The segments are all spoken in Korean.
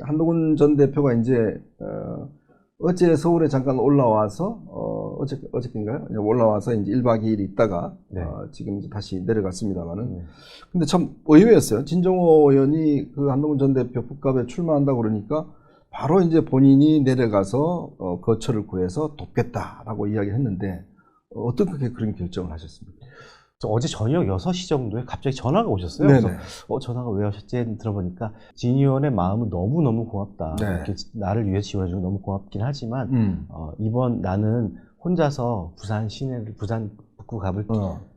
한동훈 전 대표가 이제 어제 서울에 잠깐 올라와서 어저께인가요? 올라와서 이제 1박 2일 있다가 네. 지금 이제 다시 내려갔습니다만은 근데 참 의외였어요. 진정호 의원이 그 한동훈 전 대표 북갑에 출마한다고 그러니까 바로 이제 본인이 내려가서 거처를 구해서 돕겠다라고 이야기를 했는데 어떻게 그런 결정을 하셨습니까? 어제 저녁 6시 정도에 갑자기 전화가 오셨어요. 네네. 그래서 전화가 왜 오셨지? 들어보니까 진 의원의 마음은 너무너무 고맙다. 네. 이렇게 나를 위해 지원해주고 너무 고맙긴 하지만 이번 나는 혼자서 부산 시내를 부산 북구 갑을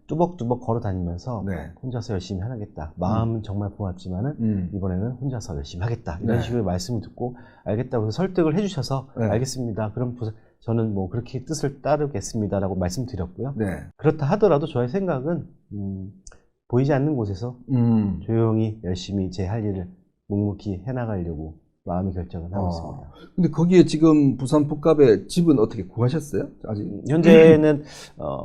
뚜벅뚜벅 걸어 다니면서 네. 혼자서 열심히 하겠다. 마음은 정말 고맙지만은 이번에는 혼자서 열심히 하겠다. 이런 네. 식으로 말씀을 듣고 알겠다고 해서 설득을 해주셔서 네. 알겠습니다. 그럼 저는 뭐 그렇게 뜻을 따르겠습니다라고 말씀드렸고요. 네. 그렇다 하더라도 저의 생각은 보이지 않는 곳에서 조용히 열심히 제 할 일을 묵묵히 해나가려고 마음의 결정을 하고 있습니다. 근데 거기에 지금 부산 북갑에 집은 어떻게 구하셨어요? 아직 현재는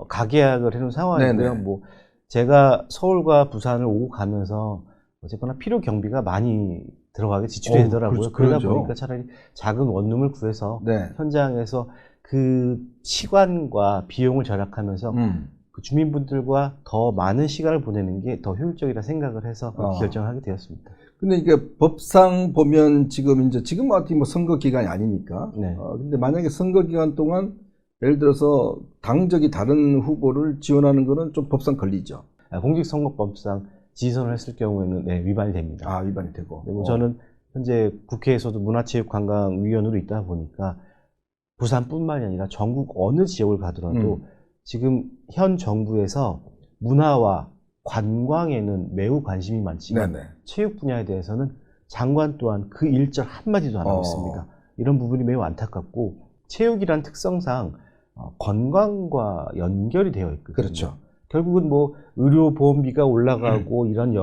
가계약을 해놓은 상황이고요. 네네. 뭐 제가 서울과 부산을 오고 가면서 어쨌거나 필요 경비가 많이 들어가게 지출이 되더라고요. 그러다 그러죠. 보니까 차라리 작은 원룸을 구해서 네. 현장에서 그 시간과 비용을 절약하면서 그 주민분들과 더 많은 시간을 보내는 게 더 효율적이라 생각을 해서 그렇게 결정을 하게 되었습니다. 근데 이게 법상 보면 지금 어떻게 뭐 선거 기간이 아니니까. 네. 근데 만약에 선거 기간 동안 예를 들어서 당적이 다른 후보를 지원하는 거는 좀 법상 걸리죠. 공직선거법상 지지선을 했을 경우에는 네, 위반이 됩니다. 위반이 되고. 네, 저는 현재 국회에서도 문화체육관광위원으로 있다 보니까 부산뿐만이 아니라 전국 어느 지역을 가더라도 지금 현 정부에서 문화와 관광에는 매우 관심이 많지만 네네. 체육 분야에 대해서는 장관 또한 그 일절 한마디도 안 하고 있습니다. 이런 부분이 매우 안타깝고 체육이란 특성상 건강과 연결이 되어 있거든요. 그렇죠. 결국은 뭐 의료보험비가 올라가고 이런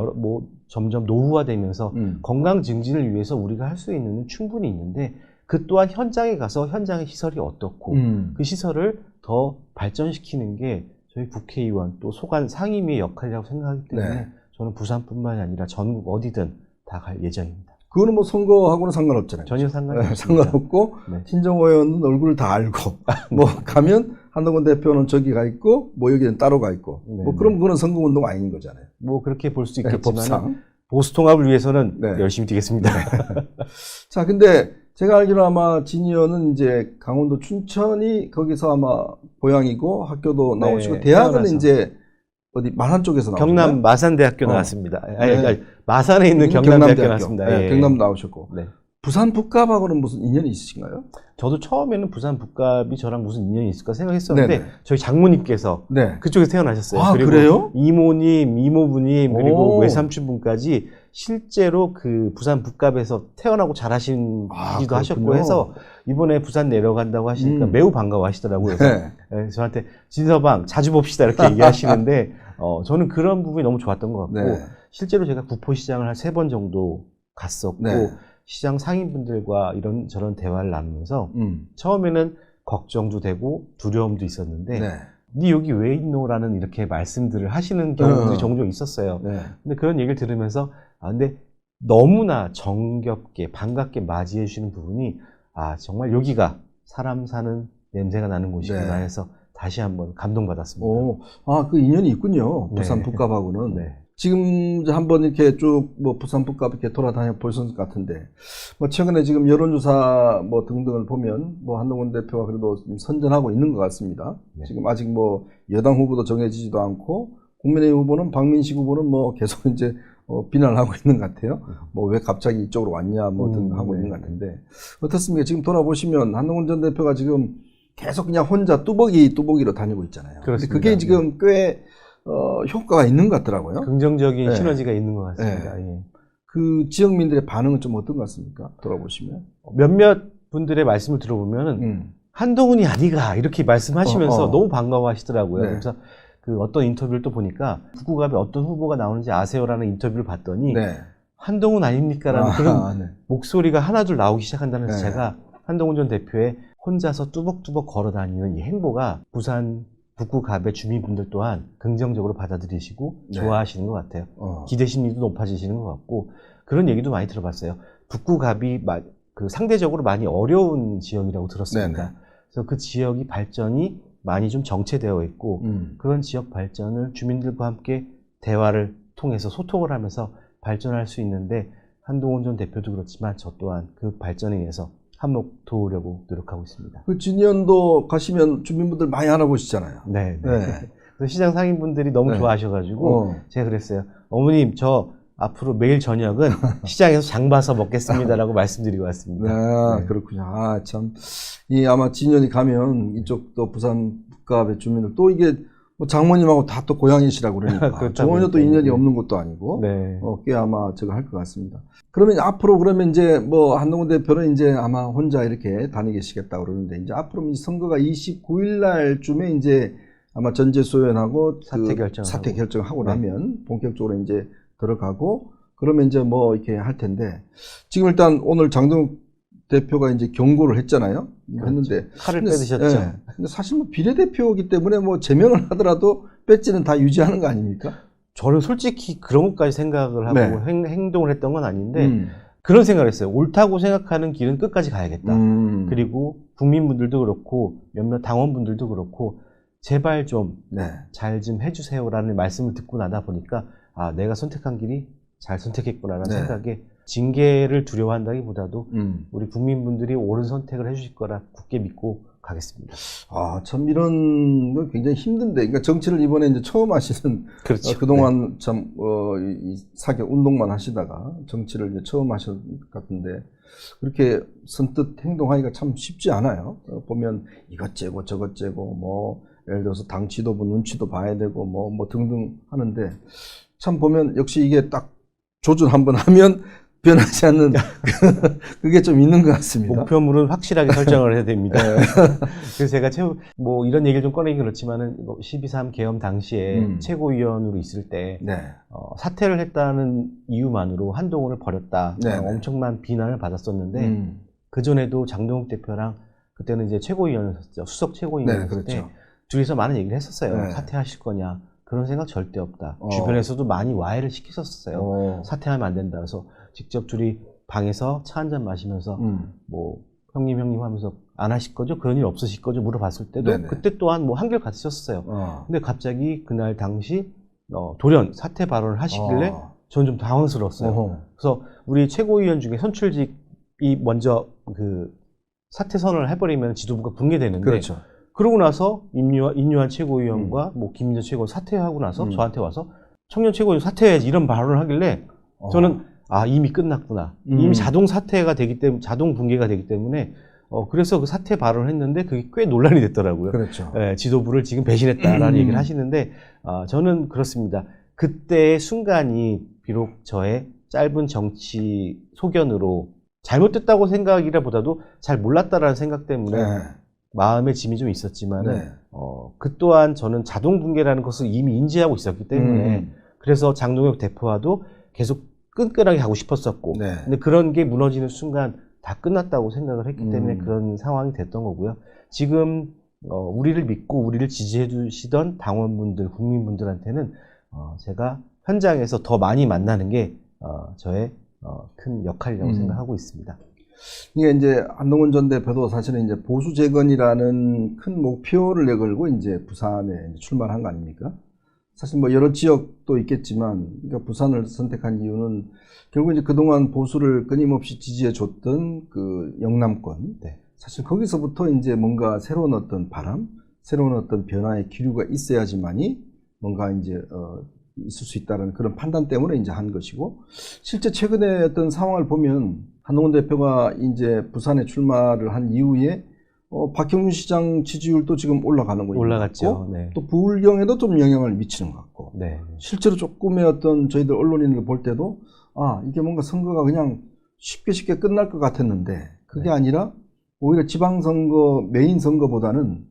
점점 노후화되면서 건강 증진을 위해서 우리가 할 수 있는 충분히 있는데 그 또한 현장에 가서 현장의 시설이 어떻고 그 시설을 더 발전시키는 게 저희 국회의원 또 소관 상임위의 역할이라고 생각하기 때문에 네. 저는 부산뿐만이 아니라 전국 어디든 다 갈 예정입니다. 그거는 뭐 선거하고는 상관없잖아요. 전혀 상관없습니다. 상관없고 네. 진정호 의원은 얼굴을 다 알고 뭐 가면 한동훈 대표는 저기 가 있고 뭐 여기는 따로 가 있고 뭐 그럼 그거는 선거운동 아닌 거잖아요. 뭐 그렇게 볼 수 있겠지만 법상. 보수통합을 위해서는 네. 열심히 뛰겠습니다. 자, 근데 제가 알기로 아마 진 의원은 이제 강원도 춘천이 거기서 아마 고향이고 학교도 나오시고 네, 대학은 태어나서. 이제 어디 마산 쪽에서 나오셨나요? 경남 마산대학교 나왔습니다. 네. 마산에 있는 경남대학교 나왔습니다. 네, 예. 경남 나오셨고 네. 부산 북갑하고는 무슨 인연이 있으신가요? 저도 처음에는 부산 북갑이 저랑 무슨 인연이 있을까 생각했었는데 네네. 저희 장모님께서 네. 그쪽에서 태어나셨어요. 아, 그래요? 이모님, 이모부님 그리고 오. 외삼촌분까지 실제로 그 부산 북갑에서 태어나고 자라신 분이기도 하셨고 해서 이번에 부산 내려간다고 하시니까 매우 반가워하시더라고요. 그래서 네. 저한테 진서방 자주 봅시다 이렇게 얘기하시는데 저는 그런 부분이 너무 좋았던 것 같고 네. 실제로 제가 구포시장을 한 3번 정도 갔었고 네. 시장 상인분들과 이런저런 대화를 나누면서 처음에는 걱정도 되고 두려움도 있었는데 네. 네 여기 왜 있노라는 이렇게 말씀들을 하시는 경우들이 종종 있었어요. 네. 근데 그런 얘기를 들으면서 근데 너무나 정겹게 반갑게 맞이해 주시는 부분이 정말 여기가 사람 사는 냄새가 나는 곳이구나 네. 해서 다시 한번 감동받았습니다. 그 인연이 있군요. 부산 네. 북갑하고는. 네. 지금 이제 한번 이렇게 쭉 뭐 부산 북갑 이렇게 돌아다녀 보셨을 것 같은데, 뭐 최근에 지금 여론조사 뭐 등등을 보면 뭐 한동훈 대표가 그래도 좀 선전하고 있는 것 같습니다. 네. 지금 아직 뭐 여당 후보도 정해지지도 않고 국민의힘 후보는 박민식 후보는 뭐 계속 이제 비난을 하고 있는 것 같아요. 뭐 왜 갑자기 이쪽으로 왔냐 뭐 등등 하고 있는 것 같은데 어떻습니까? 지금 돌아보시면 한동훈 전 대표가 지금 계속 그냥 혼자 뚜벅이로 다니고 있잖아요. 근데 그게 지금 꽤 효과가 있는 것 같더라고요. 긍정적인 네. 시너지가 있는 것 같습니다. 예. 그 지역민들의 반응은 좀 어떤 것 같습니까? 돌아보시면. 몇몇 분들의 말씀을 들어보면은 한동훈이 아니가 이렇게 말씀하시면서 너무 반가워하시더라고요. 네. 그래서 그 어떤 인터뷰를 또 보니까 북구갑에 어떤 후보가 나오는지 아세요라는 인터뷰를 봤더니 네. 한동훈 아닙니까라는 그런 네. 목소리가 하나둘 나오기 시작한다는 네. 제가 한동훈 전 대표의 혼자서 뚜벅뚜벅 걸어다니는 이 행보가 부산 북구갑의 주민분들 또한 긍정적으로 받아들이시고 네. 좋아하시는 것 같아요. 기대 심리도 높아지시는 것 같고 그런 얘기도 많이 들어봤어요. 북구갑이 그 상대적으로 많이 어려운 지역이라고 들었습니다. 네네. 그래서 그 지역이 발전이 많이 좀 정체되어 있고 그런 지역 발전을 주민들과 함께 대화를 통해서 소통을 하면서 발전할 수 있는데 한동훈 전 대표도 그렇지만 저 또한 그 발전에 의해서 한몫 도우려고 노력하고 있습니다. 그 진연도 가시면 주민분들 많이 알아보시잖아요. 네. 네. 그래서 시장 상인분들이 너무 네. 좋아하셔가지고 제가 그랬어요. 어머님 저 앞으로 매일 저녁은 시장에서 장 봐서 먹겠습니다라고 말씀드리고 왔습니다. 네, 그렇군요. 아, 참. 이 아마 진연이 가면 이쪽도 부산 북갑의 주민들 또 이게 뭐 장모님하고 다 또 고향이시라고 그러니까 전혀 또 인연이 없는 것도 아니고 네. 꽤 아마 저거 할 것 같습니다. 그러면 앞으로 그러면 이제 뭐 한동훈 대표는 이제 아마 혼자 이렇게 다니시겠다 그러는데 이제 앞으로 이 선거가 29일 날쯤에 이제 아마 전제 소연하고 사퇴 결정하고 나면 본격적으로 이제 들어가고 그러면 이제 뭐 이렇게 할 텐데 지금 일단 오늘 장동욱 대표가 이제 경고를 했잖아요. 그렇죠. 했는데 칼을 빼드셨죠. 네. 근데 사실 뭐 비례대표이기 때문에 뭐 제명을 하더라도 배지는 다 유지하는 거 아닙니까? 저는 솔직히 그런 것까지 생각을 하고 네. 행동을 했던 건 아닌데 그런 생각을 했어요. 옳다고 생각하는 길은 끝까지 가야겠다. 그리고 국민분들도 그렇고 몇몇 당원분들도 그렇고 제발 좀 잘 좀 해주세요라는 말씀을 듣고 나다 보니까 아 내가 선택한 길이 잘 선택했구나라는 생각에 징계를 두려워한다기보다도 우리 국민분들이 옳은 선택을 해주실 거라 굳게 믿고 가겠습니다. 아, 참 이런 건 굉장히 힘든데, 그러니까 정치를 이번에 이제 처음 하시는 그렇죠. 그동안 참 이 사격 운동만 하시다가 정치를 이제 처음 하셨 같은데 그렇게 선뜻 행동하기가 참 쉽지 않아요. 보면 이것 째고 저것 째고 뭐 예를 들어서 당 지도부 눈치도 봐야 되고 뭐 등등 하는데 참 보면 역시 이게 딱 조준 한번 하면 변하지 않는 그게 좀 있는 것 같습니다. 목표물은 확실하게 설정을 해야 됩니다. 그래서 제가 뭐 이런 얘기를 좀 꺼내긴 그렇지만은 12.3 계엄 당시에 최고위원으로 있을 때 사퇴를 했다는 이유만으로 한동훈을 버렸다. 엄청난 비난을 받았었는데 그 전에도 장동욱 대표랑 그때는 이제 최고위원이었죠. 수석 최고위원이었을 때 둘이서 많은 얘기를 했었어요. 사퇴하실 거냐? 그런 생각 절대 없다. 주변에서도 많이 와해를 시켰었어요. 사퇴하면 안 된다. 그래서 직접 둘이 방에서 차 한잔 마시면서 뭐 형님 하면서 안 하실 거죠? 그런 일 없으실 거죠? 물어봤을 때도 그때 또한 뭐 한결 같으셨어요. 근데 갑자기 그날 당시 돌연 사퇴 발언을 하시길래 저는 좀 당황스러웠어요. 그래서 우리 최고위원 중에 선출직이 먼저 그 사퇴 선언을 해버리면 지도부가 붕괴되는데 그러고 나서 임유한 최고위원과 뭐 김민재 최고위원 사퇴하고 나서 저한테 와서 청년 최고위원 사퇴해야지 이런 발언을 하길래 저는 아 이미 끝났구나. 이미 자동 사퇴가 되기 때문에 자동 붕괴가 되기 때문에 그래서 그 사퇴 발언을 했는데 그게 꽤 논란이 됐더라고요. 지도부를 지금 배신했다라는 얘기를 하시는데 저는 그렇습니다. 그때의 순간이 비록 저의 짧은 정치 소견으로 잘못됐다고 생각이라보다도 잘 몰랐다라는 생각 때문에 마음의 짐이 좀 있었지만 그 또한 저는 자동 붕괴라는 것을 이미 인지하고 있었기 때문에 그래서 장동혁 대표와도 계속 끈끈하게 하고 싶었었고 근데 그런 게 무너지는 순간 다 끝났다고 생각을 했기 때문에 그런 상황이 됐던 거고요. 지금 우리를 믿고 우리를 지지해 주시던 당원분들, 국민분들한테는 제가 현장에서 더 많이 만나는 게 저의 큰 역할이라고 생각하고 있습니다. 이게 이제 한동훈 전 대표도 사실은 이제 보수 재건이라는 큰 목표를 내걸고 이제 부산에 출마한 거 아닙니까? 사실 뭐 여러 지역도 있겠지만, 그러니까 부산을 선택한 이유는 결국 이제 그동안 보수를 끊임없이 지지해 줬던 그 영남권. 사실 거기서부터 이제 뭔가 새로운 어떤 바람, 새로운 어떤 변화의 기류가 있어야지만이 뭔가 이제, 있을 수 있다는 그런 판단 때문에 이제 한 것이고, 실제 최근에 어떤 상황을 보면 한동훈 대표가 이제 부산에 출마를 한 이후에 박형준 시장 지지율도 지금 올라가는 거 올라갔죠. 또 부울경에도 좀 영향을 미치는 것 같고 실제로 조금의 어떤 저희들 언론인을 볼 때도 이게 뭔가 선거가 그냥 쉽게 끝날 것 같았는데 그게 아니라 오히려 지방선거 메인 선거보다는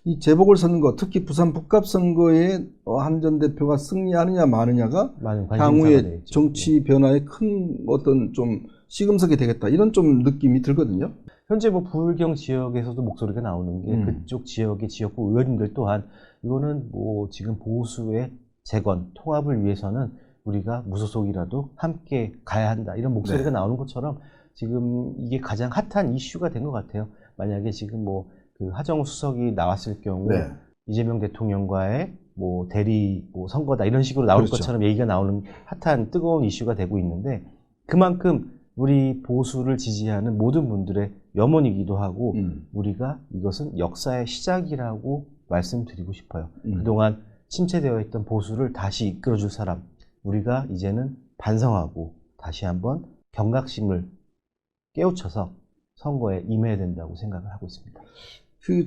이 재보궐선거 특히 부산 북갑 선거에 한 전 대표가 승리하느냐 마느냐가 향후의 정치 변화에 큰 어떤 좀 시금석이 되겠다 이런 좀 느낌이 들거든요. 현재 뭐 부울경 지역에서도 목소리가 나오는 게 그쪽 지역의 지역구 의원님들 또한 이거는 뭐 지금 보수의 재건, 통합을 위해서는 우리가 무소속이라도 함께 가야 한다 이런 목소리가 나오는 것처럼 지금 이게 가장 핫한 이슈가 된 것 같아요. 만약에 지금 뭐 그 하정우 수석이 나왔을 경우 네. 이재명 대통령과의 뭐 대리 뭐 선거다 이런 식으로 나올 그렇죠. 것처럼 얘기가 나오는 핫한 뜨거운 이슈가 되고 있는데 그만큼 우리 보수를 지지하는 모든 분들의 염원이기도 하고 우리가 이것은 역사의 시작이라고 말씀드리고 싶어요. 그동안 침체되어 있던 보수를 다시 이끌어줄 사람, 우리가 이제는 반성하고 다시 한번 경각심을 깨우쳐서 선거에 임해야 된다고 생각을 하고 있습니다.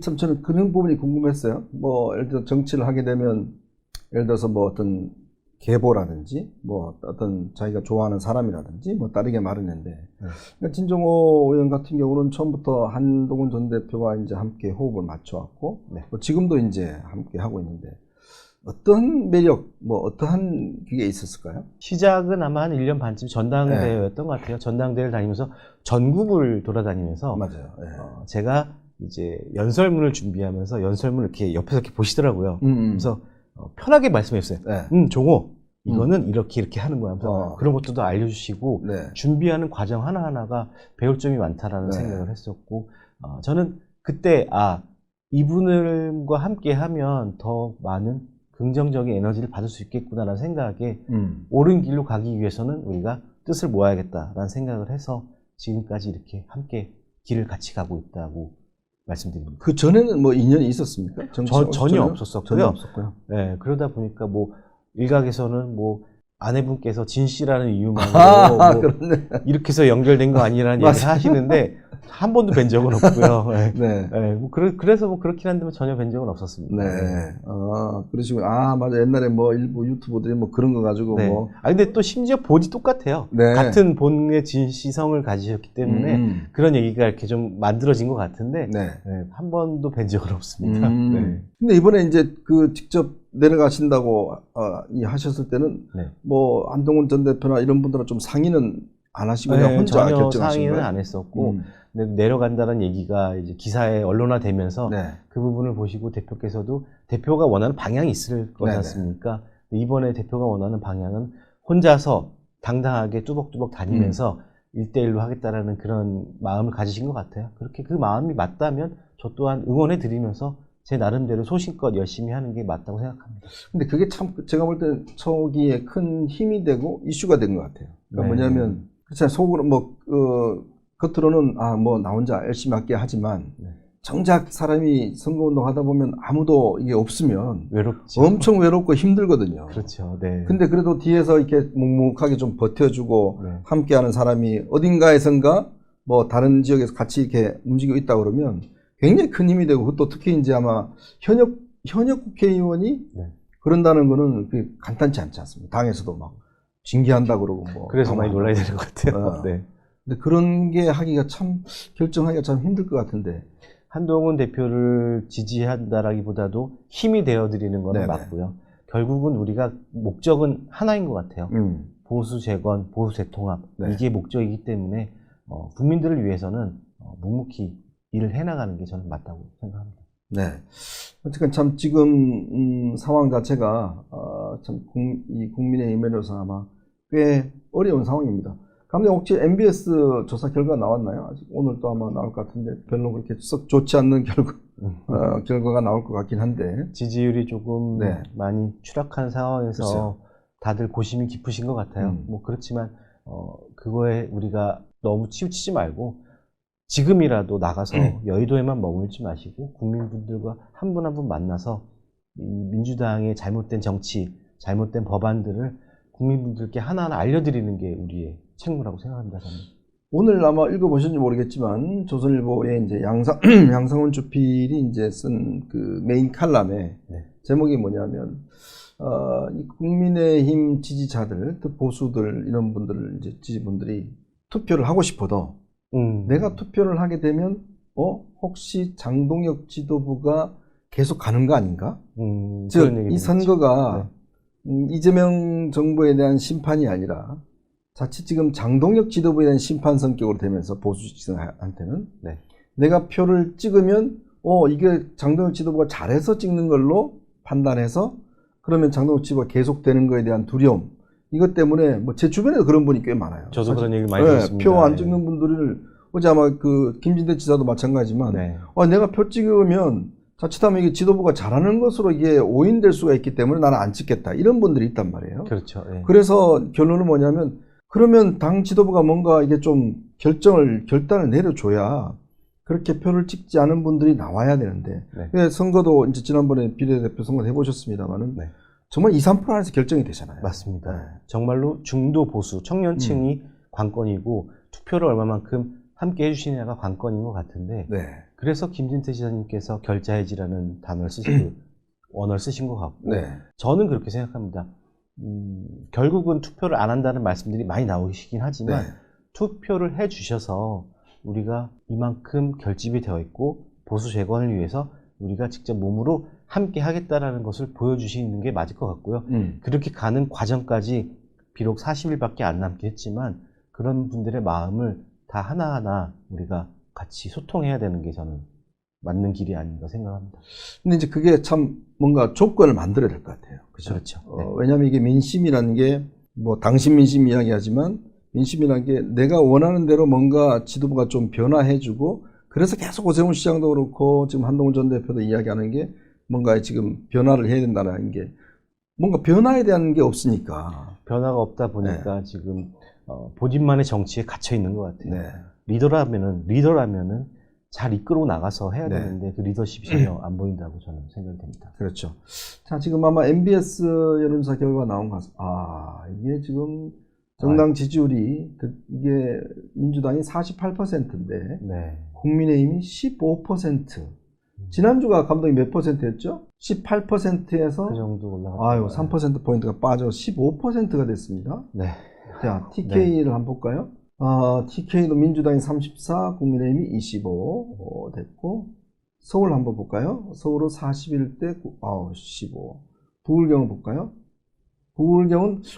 참 저는 그런 부분이 궁금했어요. 뭐 예를 들어 정치를 하게 되면 예를 들어서 뭐 어떤 계보라든지 뭐 어떤 자기가 좋아하는 사람이라든지 뭐 다르게 말했는데 그러니까 진정호 의원 같은 경우는 처음부터 한동훈 전 대표와 이제 함께 호흡을 맞춰왔고 뭐 지금도 이제 함께 하고 있는데 어떤 매력 뭐 어떠한 그게 있었을까요? 시작은 아마 한 1년 반쯤 전당대회였던 것 같아요. 전당대회를 다니면서 전국을 돌아다니면서 맞아요. 제가 이제 연설문을 준비하면서 연설문을 이렇게 옆에서 이렇게 보시더라고요. 그래서 편하게 말씀했어요. 종호, 이거는 이렇게 하는 거야. 그래서 그런 것도 알려주시고 준비하는 과정 하나하나가 배울 점이 많다라는 생각을 했었고 저는 그때 이분들과 함께 하면 더 많은 긍정적인 에너지를 받을 수 있겠구나라는 생각에 옳은 길로 가기 위해서는 우리가 뜻을 모아야겠다라는 생각을 해서 지금까지 이렇게 함께 길을 같이 가고 있다고 말씀드립니다. 그 전에는 뭐 인연이 있었습니까? 전혀 없었었고요. 전혀 없었고요. 네, 그러다 보니까 뭐 일각에서는 뭐 아내분께서 진 씨라는 이유만으로 뭐 이렇게 해서 연결된 거 아니라는 얘기를 하시는데 한 번도 뵌 적은 없고요. 뭐 그래서 뭐 그렇긴 한데 전혀 뵌 적은 없었습니다. 그러시군. 맞아. 옛날에 뭐 일부 유튜버들이 뭐 그런 거 가지고 뭐. 근데 또 심지어 본이 똑같아요. 같은 본의 진시성을 가지셨기 때문에 그런 얘기가 이렇게 좀 만들어진 것 같은데 한 번도 뵌 적은 없습니다. 근데 이번에 이제 그 직접 내려가신다고 하셨을 때는 뭐 한동훈 전 대표나 이런 분들은 좀 상의는 안 하시고 그냥 혼자 전혀 결정하신 상의는 거예요? 안 했었고 근데 내려간다는 얘기가 이제 기사에 언론화되면서 그 부분을 보시고 대표께서도 대표가 원하는 방향이 있을 거지 않습니까? 이번에 대표가 원하는 방향은 혼자서 당당하게 뚜벅뚜벅 다니면서 1대1로 하겠다라는 그런 마음을 가지신 것 같아요. 그렇게 그 마음이 맞다면 저 또한 응원해 드리면서 제 나름대로 소신껏 열심히 하는 게 맞다고 생각합니다. 근데 그게 참 제가 볼 때는 초기에 큰 힘이 되고 이슈가 된 것 같아요. 그러니까 뭐냐면 그렇잖아요. 속으로 겉으로는 뭐 나 혼자 열심히 할게 하지만 정작 사람이 선거운동 하다 보면 아무도 이게 없으면 외롭죠. 엄청 외롭고 힘들거든요. 그렇죠. 근데 그래도 뒤에서 이렇게 묵묵하게 좀 버텨주고 함께하는 사람이 어딘가에선가 뭐 다른 지역에서 같이 이렇게 움직이고 있다 그러면 굉장히 큰 힘이 되고 또 특히 이제 아마 현역 국회의원이 그런다는 거는 간단치 않지 않습니까? 당에서도 막 징계한다 그러고 뭐. 그래서 많이 놀라야 되는 것 같아요. 근데 그런 게 하기가 참 결정하기가 참 힘들 것 같은데. 한동훈 대표를 지지한다라기보다도 힘이 되어드리는 건 맞고요. 결국은 우리가 목적은 하나인 것 같아요. 보수 재건, 보수 재통합 이게 목적이기 때문에 국민들을 위해서는 묵묵히 일을 해나가는 게 저는 맞다고 생각합니다. 어쨌든 참 지금 상황 자체가 참 이 국민의힘으로서 아마 꽤 어려운 상황입니다. 감독님 혹시 MBS 조사 결과 나왔나요? 아직 오늘 또 아마 나올 것 같은데 별로 그렇게 썩 좋지 않는 결과가 나올 것 같긴 한데 지지율이 조금 많이 추락한 상황에서 다들 고심이 깊으신 것 같아요. 뭐 그렇지만 그거에 우리가 너무 치우치지 말고 지금이라도 나가서 여의도에만 머물지 마시고 국민분들과 한 분 한 분 만나서 이 민주당의 잘못된 정치, 잘못된 법안들을 국민분들께 하나하나 알려드리는 게 우리의 책무라고 생각합니다. 저는. 오늘 아마 읽어보셨는지 모르겠지만 조선일보에 이제 양상훈 주필이 이제 쓴 그 메인 칼럼에 제목이 뭐냐면 이 국민의힘 지지자들, 또 보수들 이런 분들 이제 지지분들이 투표를 하고 싶어도 내가 투표를 하게 되면 혹시 장동혁 지도부가 계속 가는 거 아닌가? 즉 이 선거가 이재명 정부에 대한 심판이 아니라 자칫 지금 장동혁 지도부에 대한 심판 성격으로 되면서 보수 지지층한테는 내가 표를 찍으면 이게 장동혁 지도부가 잘해서 찍는 걸로 판단해서 그러면 장동혁 지도부가 계속되는 거에 대한 두려움 이것 때문에 뭐 제 주변에도 그런 분이 꽤 많아요. 저도 사실. 그런 얘기를 많이 들었습니다. 표 안 찍는 분들을 어제 아마 그 김진대 지사도 마찬가지지만 네. 내가 표 찍으면 자칫하면 이게 지도부가 잘하는 것으로 이게 오인될 수가 있기 때문에 나는 안 찍겠다. 이런 분들이 있단 말이에요. 그렇죠. 예. 그래서 결론은 뭐냐면 그러면 당 지도부가 뭔가 이게 좀 결단을 내려줘야 그렇게 표를 찍지 않은 분들이 나와야 되는데 네. 선거도 이제 지난번에 비례대표 선거 해보셨습니다만은 네. 정말 2, 3% 안에서 결정이 되잖아요. 맞습니다. 네. 정말로 중도 보수 청년층이 관건이고 투표를 얼마만큼 함께 해주시느냐가 관건인 것 같은데 네. 그래서 김진태 지사님께서 결자해지라는 단어를 원어를 쓰신 것 같고 네. 저는 그렇게 생각합니다. 결국은 투표를 안 한다는 말씀들이 많이 나오시긴 하지만 네. 투표를 해주셔서 우리가 이만큼 결집이 되어 있고 보수 재건을 위해서 우리가 직접 몸으로 함께 하겠다라는 것을 보여주시는 게 맞을 것 같고요. 그렇게 가는 과정까지 비록 40일밖에 안 남게 했지만 그런 분들의 마음을 다 하나하나 우리가 같이 소통해야 되는 게 저는 맞는 길이 아닌가 생각합니다. 근데 이제 그게 참 뭔가 조건을 만들어야 될 것 같아요. 그렇죠. 네. 왜냐하면 이게 민심이라는 게 뭐 당신 민심 이야기하지만 민심이라는 게 내가 원하는 대로 뭔가 지도부가 좀 변화해주고 그래서 계속 오세훈 시장도 그렇고 지금 한동훈 전 대표도 이야기하는 게 뭔가 지금 변화를 해야 된다는 게 뭔가 변화에 대한 게 없으니까. 변화가 없다 보니까 지금 본인만의 정치에 gat혀 있는 것 같아요. 네. 리더라면은 잘 이끌고 나가서 해야 네. 되는데 그 리더십이 전혀 안 보인다고 저는 생각이 됩니다. 그렇죠. 자, 지금 아마 MBS 여론조사 결과 나온 것 같습니다. 이게 지금 정당 지지율이 이게 민주당이 48%인데 네. 국민의힘이 15%. 지난주가 감독이 몇 %였죠? 18%에서 그 정도 올라갔어요. 3%포인트가 빠져 15%가 됐습니다. 네. 자, TK를 한번 볼까요? TK도 민주당이 34, 국민의힘이 25 됐고, 서울 한번 볼까요? 서울은 41대 15. 부울경을 볼까요?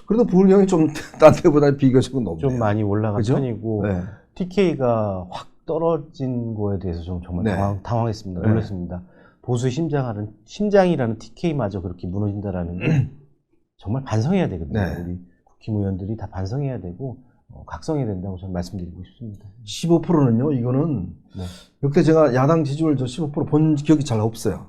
그래도 부울경이 좀 딴 데보다 비교적으로 높네요. 좀 많이 올라간 그죠? 편이고 네. TK가 확 떨어진 거에 대해서 좀 정말 네. 당황했습니다. 네. 놀랐습니다. 보수의 심장이라는 TK마저 그렇게 무너진다라는 게 정말 반성해야 되거든요. 네. 우리 국힘의원들이 다 반성해야 되고 각성해야 된다고 저는 말씀드리고 싶습니다. 15%는요, 이거는 네. 역대 제가 야당 지지율 15% 본 기억이 잘 없어요.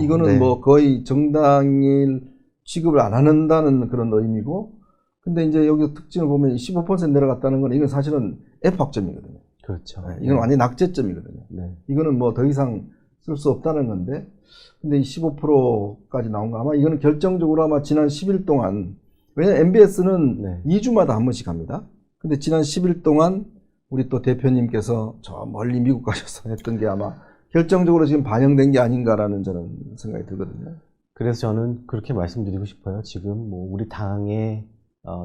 이거는 네. 뭐 거의 정당일 취급을 안 한다는 그런 의미고, 근데 이제 여기 특징을 보면 15% 내려갔다는 건 이건 사실은 F학점이거든요. 그렇죠. 이건 완전히 낙제점이거든요. 네. 이거는 뭐 더 이상 쓸 수 없다는 건데, 근데 이 15%까지 나온 거 아마 이거는 결정적으로 아마 지난 10일 동안, 왜냐면 MBS는 네. 2주마다 한 번씩 합니다. 근데 지난 10일 동안 우리 또 대표님께서 저 멀리 미국 가셔서 했던 게 아마 결정적으로 지금 반영된 게 아닌가라는 저는 생각이 들거든요. 그래서 저는 그렇게 말씀드리고 싶어요. 지금 뭐 우리 당의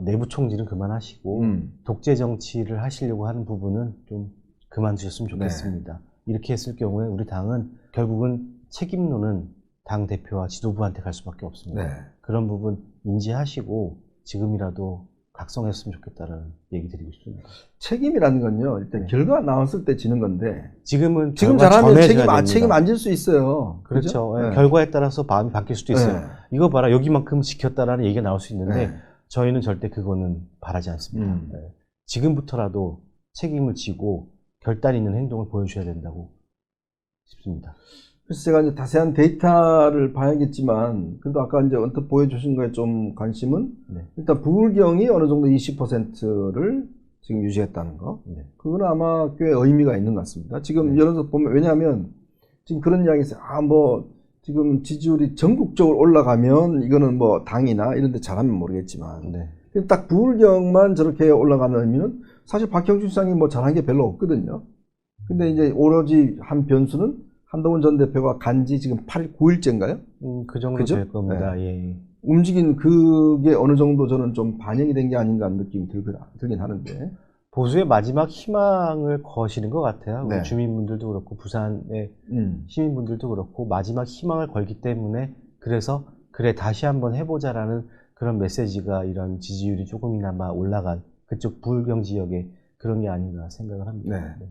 내부 총질은 그만하시고 독재 정치를 하시려고 하는 부분은 좀 그만두셨으면 좋겠습니다. 이렇게 했을 경우에 우리 당은 결국은 책임론은 당 대표와 지도부한테 갈 수밖에 없습니다. 네. 그런 부분 인지하시고 지금이라도 각성했으면 좋겠다는 얘기 드리고 싶습니다. 책임이라는 건요, 일단 네. 결과 나왔을 때 지는 건데, 지금 지금 결과 잘하면 전해져야 책임 됩니다. 안 질 수 있어요. 그렇죠. 그죠? 네. 결과에 따라서 마음이 바뀔 수도 있어요. 네. 이거 봐라, 여기만큼 지켰다라는 얘기가 나올 수 있는데 네. 저희는 절대 그거는 바라지 않습니다. 네. 지금부터라도 책임을 지고 결단 있는 행동을 보여주셔야 된다고 싶습니다. 그래서 제가 이제 자세한 데이터를 봐야겠지만, 그래도 아까 이제 언뜻 보여주신 거에 좀 관심은, 네. 일단 부울경이 어느 정도 20%를 지금 유지했다는 거. 네. 그건 아마 꽤 의미가 있는 것 같습니다. 지금 여론조사 보면, 왜냐하면 지금 그런 이야기 있어요. 지금 지지율이 전국적으로 올라가면 이거는 뭐 당이나 이런 데 잘하면 모르겠지만, 네. 딱 부울경만 저렇게 올라가는 의미는 사실 박형준 시장이 뭐 잘한 게 별로 없거든요. 근데 이제 오로지 한 변수는 한동훈 전 대표가 간지 지금 9일째인가요? 그 정도 그죠? 될 겁니다. 예. 움직인 그게 어느 정도 저는 좀 반영이 된 게 아닌가 하는 느낌이 들긴 하는데. 보수의 마지막 희망을 거시는 것 같아요. 네. 우리 주민분들도 그렇고 부산의 시민분들도 그렇고 마지막 희망을 걸기 때문에 그래서 그래 다시 한번 해보자라는 그런 메시지가 이런 지지율이 조금이나마 올라간 그쪽 부울경 지역에 그런 게 아닌가 생각을 합니다. 네.